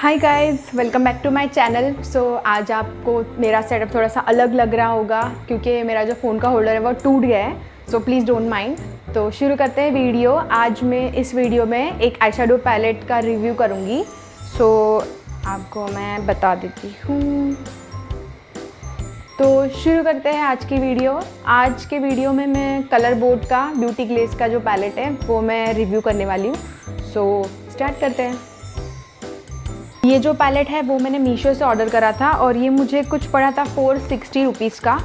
Hi guys, welcome back to my channel. So आज आपको मेरा सेटअप थोड़ा सा अलग लग रहा होगा क्योंकि मेरा जो फ़ोन का होल्डर है वो टूट गया है। So please don't mind. तो शुरू करते हैं वीडियो। आज मैं इस वीडियो में एक आईशैडो पैलेट का रिव्यू करूँगी। सो आपको मैं बता देती हूँ। तो शुरू करते हैं आज की वीडियो। आज के वीडियो में मैं कलर बोर्ड का ब्यूटी ग्लेज का जो पैलेट है वो मैं रिव्यू करने वाली हूँ। सो स्टार्ट करते हैं। ये जो पैलेट है वो मैंने मीशो से ऑर्डर करा था और ये मुझे कुछ पड़ा था 460 रुपीज़ का।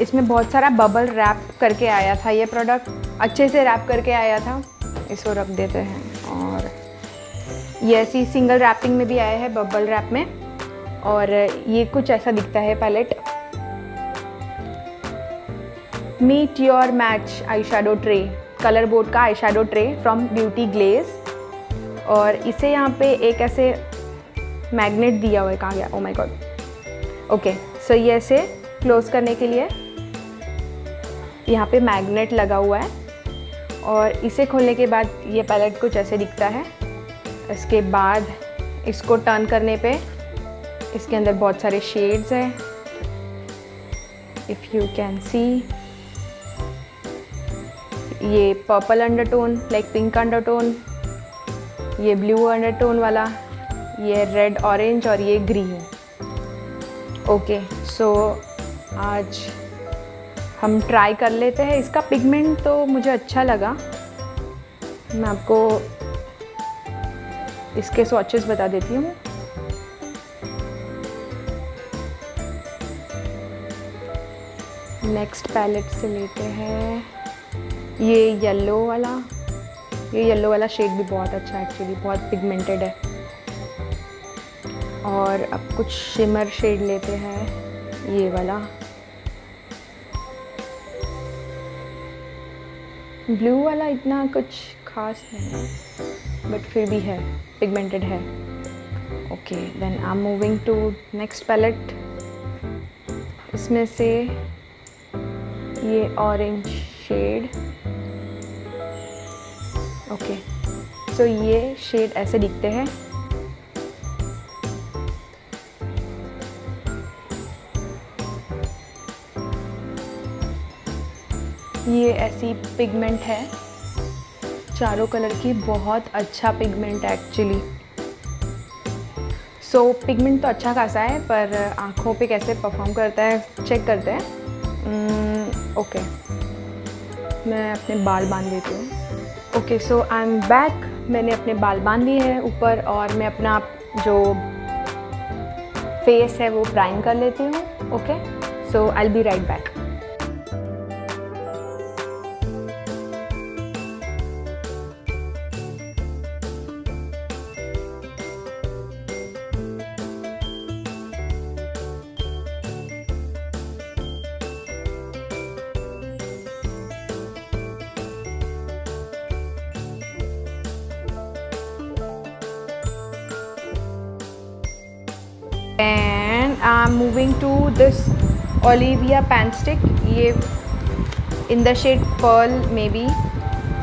इसमें बहुत सारा बबल रैप करके आया था। ये प्रोडक्ट अच्छे से रैप करके आया था। इसको रख देते हैं। और ये ऐसी सिंगल रैपिंग में भी आया है, बबल रैप में। और ये कुछ ऐसा दिखता है palette. Meet your match eye shadow tray, colour board का eye shadow tray from beauty glaze. और इसे यहाँ पे एक ऐसे मैग्नेट दिया हुआ है। कहाँ गया? Oh my god. ओके, सो ये ऐसे क्लोज करने के लिए यहाँ पे मैग्नेट लगा हुआ है। और इसे खोलने के बाद ये पैलेट कुछ ऐसे दिखता है। इसके बाद इसको टर्न करने पे इसके अंदर बहुत सारे शेड्स हैं। इफ़ यू कैन सी, ये purple undertone, like pink undertone, ये ब्लू अंडरटोन वाला, ये रेड ऑरेंज और ये ग्रीन। ओके, सो आज हम ट्राई कर लेते हैं। इसका पिगमेंट तो मुझे अच्छा लगा। मैं आपको इसके स्वॉचेस बता देती हूँ। नेक्स्ट पैलेट से लेते हैं ये येलो वाला। ये येलो वाला शेड भी बहुत अच्छा है, एक्चुअली बहुत पिगमेंटेड है। और अब कुछ शिमर शेड लेते हैं, ये वाला। ब्लू वाला इतना कुछ खास नहीं है बट फिर भी है, पिगमेंटेड है। Okay, then I am moving to next palette. इसमें से ये ऑरेंज शेड। ओके, सो ये शेड ऐसे दिखते हैं। ये ऐसी पिगमेंट है चारों कलर की, बहुत अच्छा पिगमेंट है एक्चुअली। सो पिगमेंट तो अच्छा खासा है, पर आँखों पे कैसे परफॉर्म करता है चेक करते हैं। ओके, मैं अपने बाल बांध देती हूँ। Okay, so I am back. मैंने अपने बाल बांध लिए हैं ऊपर और मैं अपना जो फेस है वो प्राइम कर लेती हूँ। Okay, so I will B right back. And I'm moving to this Olivia pan stick. ये in the shade pearl में भी,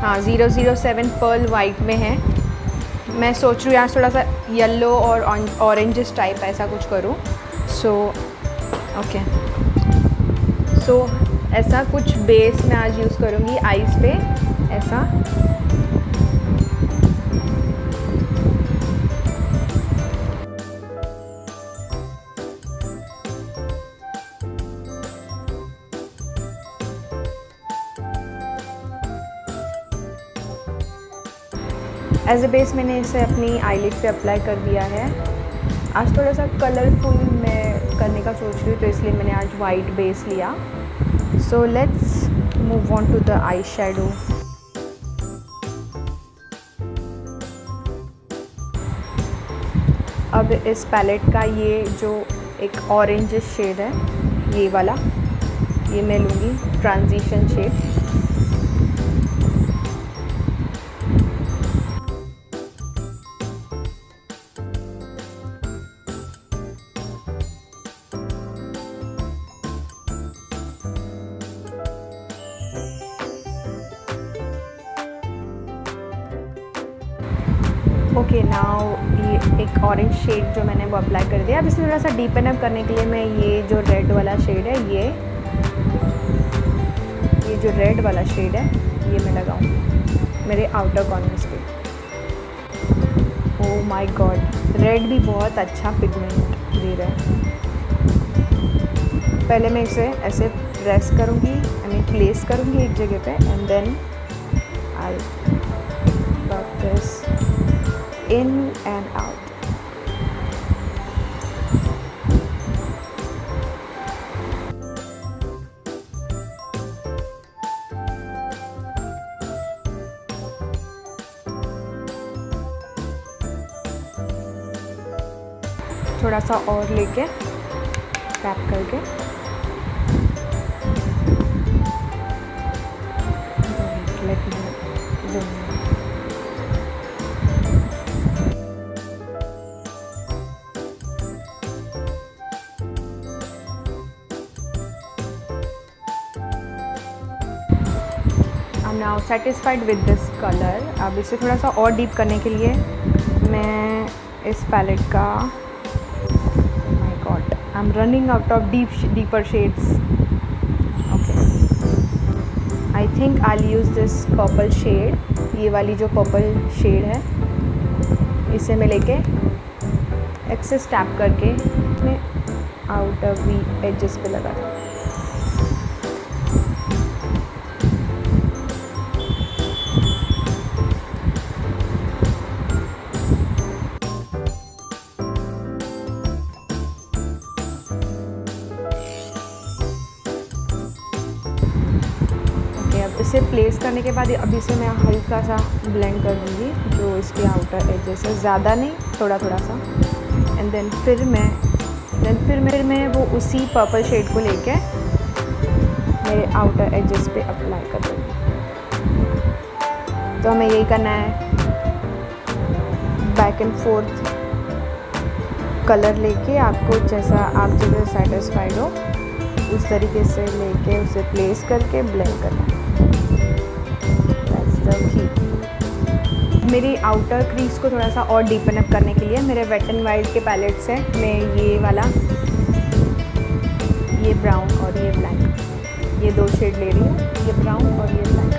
हाँ 007 pearl white में है। मैं सोच रही हूँ यहाँ थोड़ा सा येलो और ऑरेंजिश टाइप ऐसा कुछ करूँ। सो ओके, सो ऐसा कुछ बेस मैं आज यूज़ करूँगी आईज पे ऐसा। एज ए बेस मैंने इसे अपनी आईलिड पे अप्लाई कर दिया है। आज थोड़ा सा कलरफुल मैं करने का सोच रही हूँ, तो इसलिए मैंने आज वाइट बेस लिया। So let's move on to the eye shadow. अब इस पैलेट का ये जो एक ऑरेंज शेड है, ये वाला, ये मैं लूँगी ट्रांजिशन शेड। ओके, नाउ ये एक ऑरेंज शेड जो मैंने वो अप्लाई कर दिया। अब इसे थोड़ा सा डीपन अप करने के लिए मैं ये जो रेड वाला शेड है ये जो रेड वाला शेड है ये मैं लगाऊंगी मेरे आउटर कॉर्नर्स पे। ओह माय गॉड, रेड भी बहुत अच्छा पिगमेंट दे रहा है। पहले मैं इसे ऐसे प्रेस करूँगी, आई मीन प्लेस करूँगी एक जगह पे, and then I rub this in and out. थोड़ा सा और लेके टैप करके let me zoom in. I am now satisfied with this colour. अब इसे थोड़ा सा और डीप करने के लिए मैं इस पैलेट का I'm running out of deeper shades. Okay, I think I'll use this purple shade. ये वाली जो पर्पल शेड है इसे मैं लेके एक्सेस टैप करके मैं आउटर वी एजेस पे लगा दूँ। इसे प्लेस करने के बाद अभी से मैं हल्का सा ब्लेंड कर दूँगी जो इसके आउटर एजेस है, ज़्यादा नहीं, थोड़ा थोड़ा सा। एंड देन फिर मैं वो उसी पर्पल शेड को लेके मेरे आउटर एजेस पे अप्लाई कर दूँगी। तो हमें यही करना है, बैक एंड फोर्थ कलर लेके आपको जैसा आप जब सेटिस्फाइड हो उस तरीके से लेके उसे प्लेस करके ब्लेंड करना है। मेरी आउटर क्रीज को थोड़ा सा और डीपन अप करने के लिए मेरे वेट एंड वाइट के पैलेट से मैं ये वाला, ये ब्राउन और ये ब्लैक, ये दो शेड ले रही हूँ, ये ब्राउन और ये ब्लैक।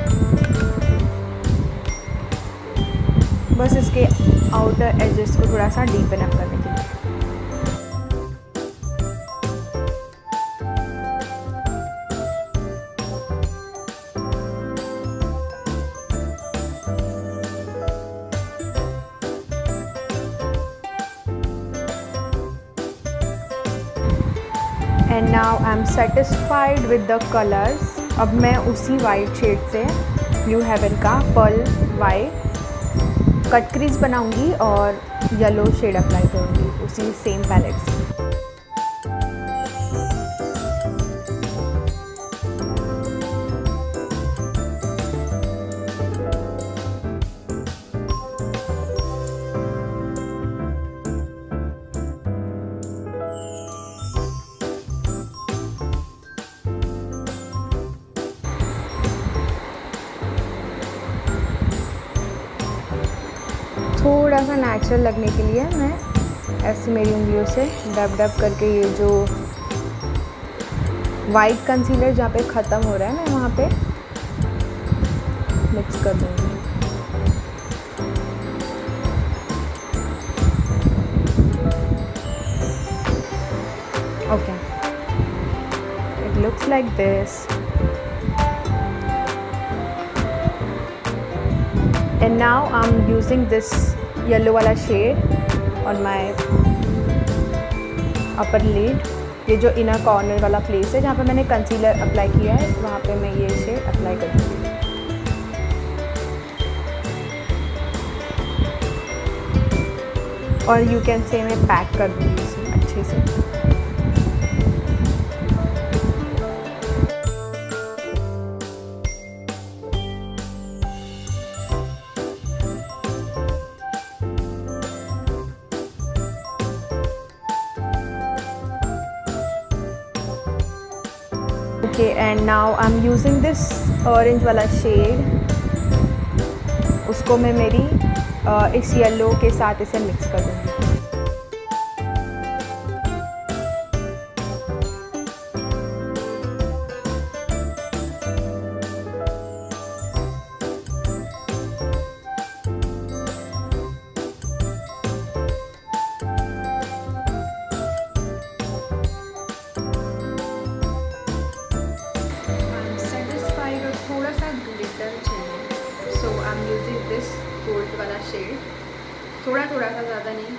बस इसके आउटर एजेस को थोड़ा सा डीपन अप करने के लिए। And now I am satisfied with the colours. अब मैं उसी वाइट शेड से ब्लू हेवन का पर्ल वाइट कट क्रीज बनाऊंगी और येलो शेड अप्लाई करूंगी उसी सेम पैलेट से। थोड़ा सा नेचुरल लगने के लिए मैं ऐसे मेरी उंगलियों से डब डब करके ये जो वाइट कंसीलर जहाँ पे ख़त्म हो रहा है मैं वहाँ पे मिक्स कर दूँगी। Okay, it looks like this. And now I'm using this yellow वाला shade on my upper lid। ये जो इनर कॉर्नर वाला प्लेस है जहाँ पे मैंने कंसीलर अप्लाई किया है वहाँ पे मैं ये शेड अप्लाई कर दूँगी। और यू कैन से मैं पैक कर दूँगी इसे अच्छे से। Okay, and now I'm using this orange वाला शेड, उसको मैं मेरी इस येलो के साथ इसे मिक्स कर दूँगी। थोड़ा सा ग्लिटर चाहिए, so I am using this gold वाला शेड, थोड़ा थोड़ा सा, ज़्यादा नहीं,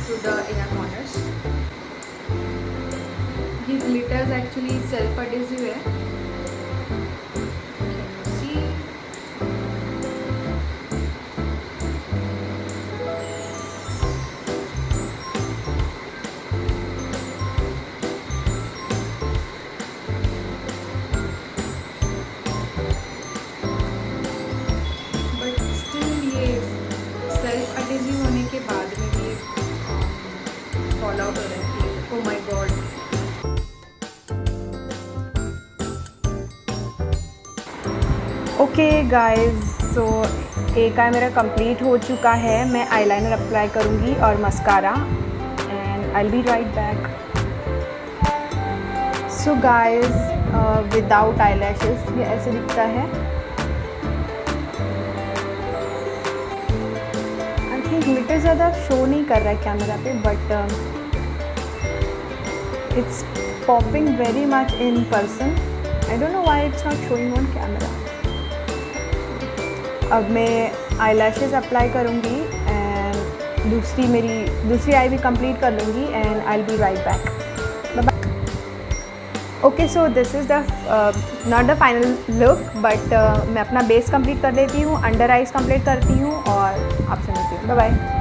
टू द इनर कॉर्नर्स। ये ग्लिटर्स एक्चुअली सेल्फ एडहेसिव है। होने के बाद में भी फॉल आउट हो रहा है। Oh my god. Okay guys, so एक आई मेरा कंप्लीट हो चुका है। मैं आईलाइनर अप्लाई करूँगी और mascara, and I will B right back. So guys, without eye lashes ये ऐसे दिखता है। ग्लिटर ज़्यादा शो नहीं कर रहा है कैमरा पे, but it's popping very much in person. I don't know why it's not showing on camera. अब मैं आई लैशेज़ अप्लाई करूँगी एंड दूसरी आई भी कंप्लीट कर लूँगी, and I will B right back. Okay, so this is the not the final look, but मैं अपना base complete कर लेती हूँ, अंडर आइज कंप्लीट करती हूँ और आपसे मिलती हूँ। Bye bye.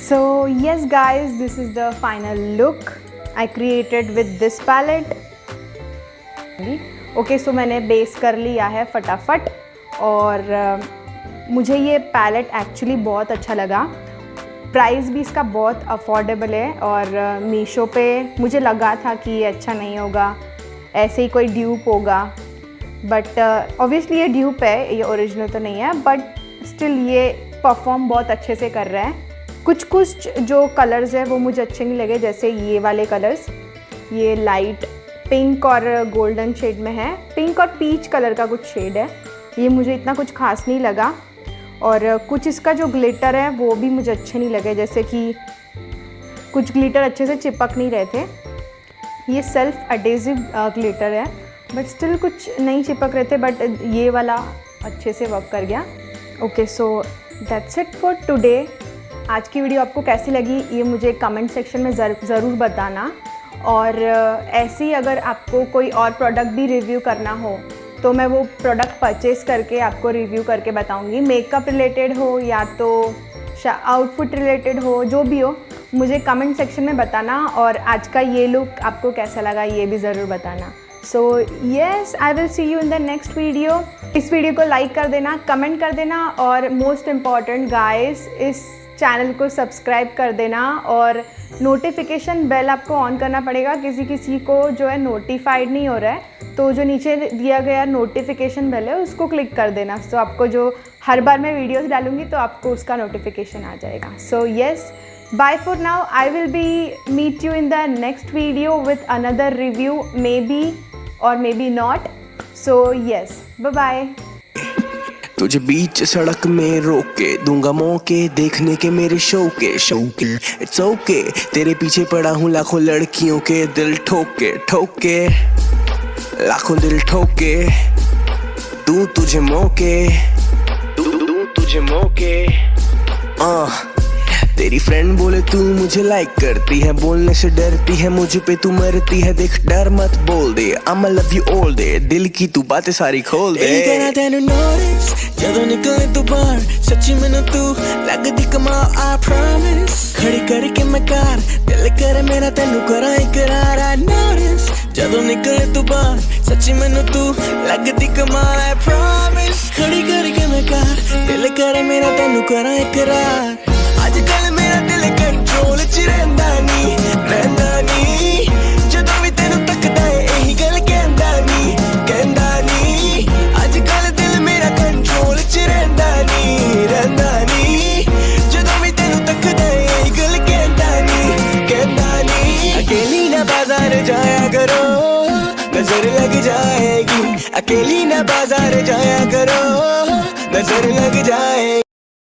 So yes guys, this is the final look I created with this palette. Okay, so मैंने बेस कर लिया है फटाफट, और मुझे ये पैलेट एक्चुअली बहुत अच्छा लगा। प्राइस भी इसका बहुत अफोर्डेबल है, और मीशो पे मुझे लगा था कि ये अच्छा नहीं होगा, ऐसे ही कोई ड्यूप होगा, बट ऑब्वियसली ये ड्यूप है, ये ओरिजिनल तो नहीं है, बट स्टिल ये परफॉर्म बहुत अच्छे से कर रहा है। कुछ जो कलर्स है वो मुझे अच्छे नहीं लगे, जैसे ये वाले कलर्स, ये लाइट पिंक और गोल्डन शेड में है, पिंक और पीच कलर का कुछ शेड है, ये मुझे इतना कुछ खास नहीं लगा। और कुछ इसका जो ग्लिटर है वो भी मुझे अच्छे नहीं लगे, जैसे कि कुछ ग्लिटर अच्छे से चिपक नहीं रहे थे। ये सेल्फ एडहेसिव ग्लिटर है, बट स्टिल कुछ नहीं चिपक रहे थे, बट ये वाला अच्छे से वर्क कर गया। Okay, so that's it for today. आज की वीडियो आपको कैसी लगी ये मुझे कमेंट सेक्शन में ज़रूर बताना, और ऐसे ही अगर आपको कोई और प्रोडक्ट भी रिव्यू करना हो तो मैं वो प्रोडक्ट परचेज़ करके आपको रिव्यू करके बताऊंगी। मेकअप रिलेटेड हो या तो आउटफिट रिलेटेड हो, जो भी हो मुझे कमेंट सेक्शन में बताना, और आज का ये लुक आपको कैसा लगा ये भी ज़रूर बताना। So yes, I will see you in the next video. इस वीडियो को लाइक कर देना, कमेंट कर देना, और मोस्ट इम्पॉर्टेंट गाइस, इस चैनल को सब्सक्राइब कर देना और नोटिफिकेशन बेल आपको ऑन करना पड़ेगा। किसी को जो है नोटिफाइड नहीं हो रहा है तो जो नीचे दिया गया नोटिफिकेशन बेल है उसको क्लिक कर देना। सो आपको जो हर बार मैं वीडियोस डालूंगी तो आपको उसका नोटिफिकेशन आ जाएगा। So yes, bye for now. I will be meet you in the next video with another review, maybe और maybe not. So yes, bye bye. तुझे बीच सड़क में रोक के दूंगा मौके देखने के मेरे शौके। इट्स ओके, तेरे पीछे पड़ा हूँ लाखों लड़कियों के दिल ठोके ठोके, लाखों दिल ठोके। दूं तुझे मौके, दूं तुझे मौके। तेरी फ्रेंड बोले तू मुझे लाइक करती है, बोलने से डरती है, मुझ पे तू मरती है। देख डर मत बोल दे, I'ma love you all day, दिल की तू बातें सारी खोल दे। कहना तेनू notice, ਜਦੋਂ ਨਿਕਲੇ ਤੂੰ ਬਾਹਰ ਸੱਚੀ ਮੈਨੂੰ ਤੂੰ ਲੱਗਦੀ ਕਮਾਲ, I promise। ਖੜੀ ਕਰਕੇ ਮੈਂ ਕਾਰ ਦਿਲ ਕਰੇ ਮੇਰਾ ਤੈਨੂੰ ਕਰਾਂ ਇਕਰਾਰ, I notice। ਜਦੋਂ ਨਿਕਲੇ ਤੂੰ ਬਾਹਰ ਸੱਚੀ ਮੈਨੂੰ ਤੂੰ ਲੱਗਦੀ ਕਮਾਲ, I promise। ਖੜੀ ਕਰਕੇ ਮੈਂ ਕਾਰ ਦਿਲ ਕਰੇ ਮੇਰਾ ਤੈਨੂੰ ਕਰਾਂ ਇਕਰਾਰ। ਅੱਜ ਕੱਲ ਮੇਰਾ ਦਿਲ ਕੰਟਰੋਲ ਚ ਰਹਿੰਦਾ ਨੀ ਜਦੋਂ ਵੀ ਤੈਨੂੰ ਤੱਕਦਾ ਏ ਇਹੀ ਗੱਲ ਕਹਿੰਦਾ ਨੀ ਅੱਜ ਕੱਲ ਦਿਲ ਮੇਰਾ ਕੰਟਰੋਲ ਚ ਰਹਿੰਦਾ ਨੀ ਜਦੋਂ ਵੀ ਤੈਨੂੰ ਤੱਕਦਾ ਏ ਇਹੀ ਗੱਲ ਕਹਿੰਦਾ ਨੀ ਅਕੇਲੀ ਨਾ ਬਾਜ਼ਾਰ ਜਾਇਆ ਕਰੋ नजर लग जाएगी, अकेली ना बाजार जाया करो नजर लग जाएगी।